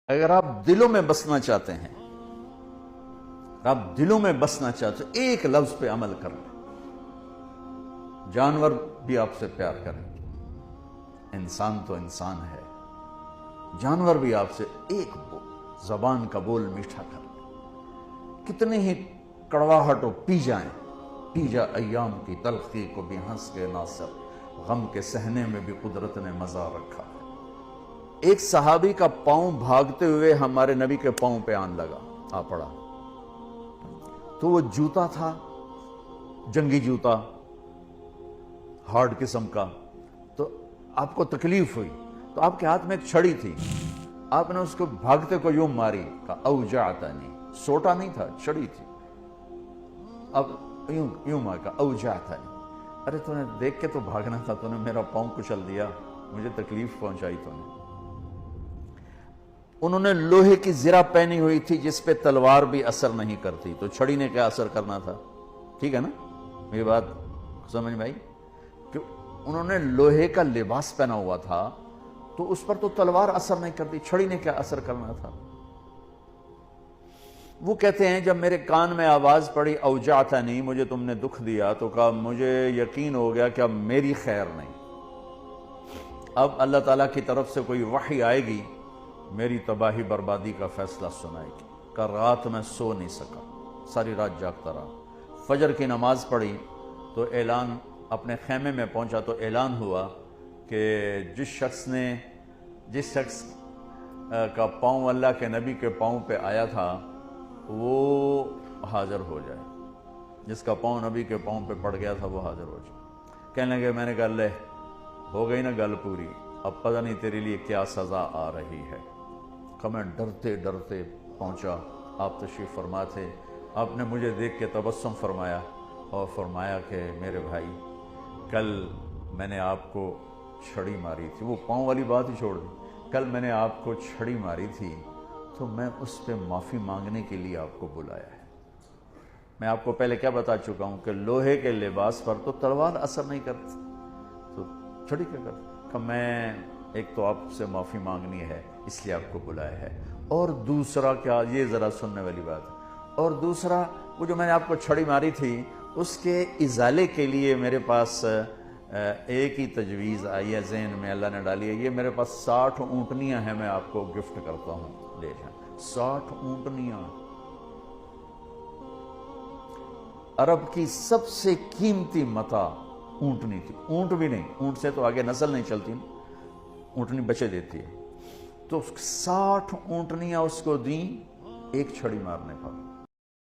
اگر آپ دلوں میں بسنا چاہتے ہیں، آپ دلوں میں بسنا چاہتے ہیں، ایک لفظ پہ عمل کر لیں، جانور بھی آپ سے پیار کریں، انسان تو انسان ہے، جانور بھی آپ سے ایک زبان کا بول میٹھا کر لیں، کتنے ہی کڑواہٹ ہو پی جائیں، پی جا ایام کی تلخی کو بھی ہنس کے ناصر، غم کے سہنے میں بھی قدرت نے مزہ رکھا ہے۔ ایک صحابی کا پاؤں بھاگتے ہوئے ہمارے نبی کے پاؤں پہ آن لگا، آ پڑا، تو وہ جوتا تھا، جنگی جوتا، ہارڈ قسم کا، تو آپ کو تکلیف ہوئی، تو آپ کے ہاتھ میں ایک چھڑی تھی، آپ نے اس کو بھاگتے کو یوں ماری، کہا اوجعتنی، سوٹا نہیں تھا، چھڑی تھی، اب یوں مار، کہا اوجعتنی، ارے تو نے دیکھ کے تو بھاگنا تھا، تو نے میرا پاؤں کچل دیا، مجھے تکلیف پہنچائی تو نے۔ انہوں نے لوہے کی زرہ پہنی ہوئی تھی جس پہ تلوار بھی اثر نہیں کرتی، تو چھڑی نے کیا اثر کرنا تھا؟ ٹھیک ہے نا یہ بات سمجھ میں آئی؟ کہ انہوں نے لوہے کا لباس پہنا ہوا تھا تو اس پر تو تلوار اثر نہیں کرتی، چھڑی نے کیا اثر کرنا تھا؟ وہ کہتے ہیں جب میرے کان میں آواز پڑی اوجعتنی، مجھے تم نے دکھ دیا، تو کہا مجھے یقین ہو گیا کہ اب میری خیر نہیں، اب اللہ تعالیٰ کی طرف سے کوئی وحی آئے گی، میری تباہی بربادی کا فیصلہ سنائے گی۔ کہ رات میں سو نہیں سکا، ساری رات جاگتا رہا، فجر کی نماز پڑھی تو اعلان، اپنے خیمے میں پہنچا تو اعلان ہوا کہ جس شخص کا پاؤں اللہ کے نبی کے پاؤں پہ آیا تھا وہ حاضر ہو جائے، جس کا پاؤں نبی کے پاؤں پہ پڑ گیا تھا وہ حاضر ہو جائے۔ کہنے لگے، میں نے کہا لے ہو گئی نا گل پوری، اب پتہ نہیں تیرے لیے کیا سزا آ رہی ہے۔ کہ میں ڈرتے ڈرتے پہنچا، آپ تشریف فرما تھے، آپ نے مجھے دیکھ کے تبسم فرمایا اور فرمایا کہ میرے بھائی کل میں نے آپ کو چھڑی ماری تھی، وہ پاؤں والی بات ہی چھوڑ دی، کل میں نے آپ کو چھڑی ماری تھی تو میں اس پہ معافی مانگنے کے لیے آپ کو بلایا ہے۔ میں آپ کو پہلے کیا بتا چکا ہوں کہ لوہے کے لباس پر تو تلوار اثر نہیں کرتی، تو چھڑی کیا کرتی؟ کہ میں ایک تو آپ سے معافی مانگنی ہے اس لیے آپ کو بلایا ہے، اور دوسرا کیا، یہ ذرا سننے والی بات ہے، اور دوسرا وہ جو میں نے آپ کو چھڑی ماری تھی اس کے ازالے کے لیے میرے پاس ایک ہی تجویز آئی ہے ذہن میں، اللہ نے ڈالی ہے، یہ میرے پاس 60 اونٹنیاں ہیں، میں آپ کو گفٹ کرتا ہوں، لے جائیں۔ 60 اونٹنیاں، عرب کی سب سے قیمتی متاع اونٹنی تھی، اونٹ بھی نہیں، اونٹ سے تو آگے نسل نہیں چلتی، اونٹنی بچے دیتی ہے، تو 60 اونٹنیاں اس کو دیں ایک چھڑی مارنے پر۔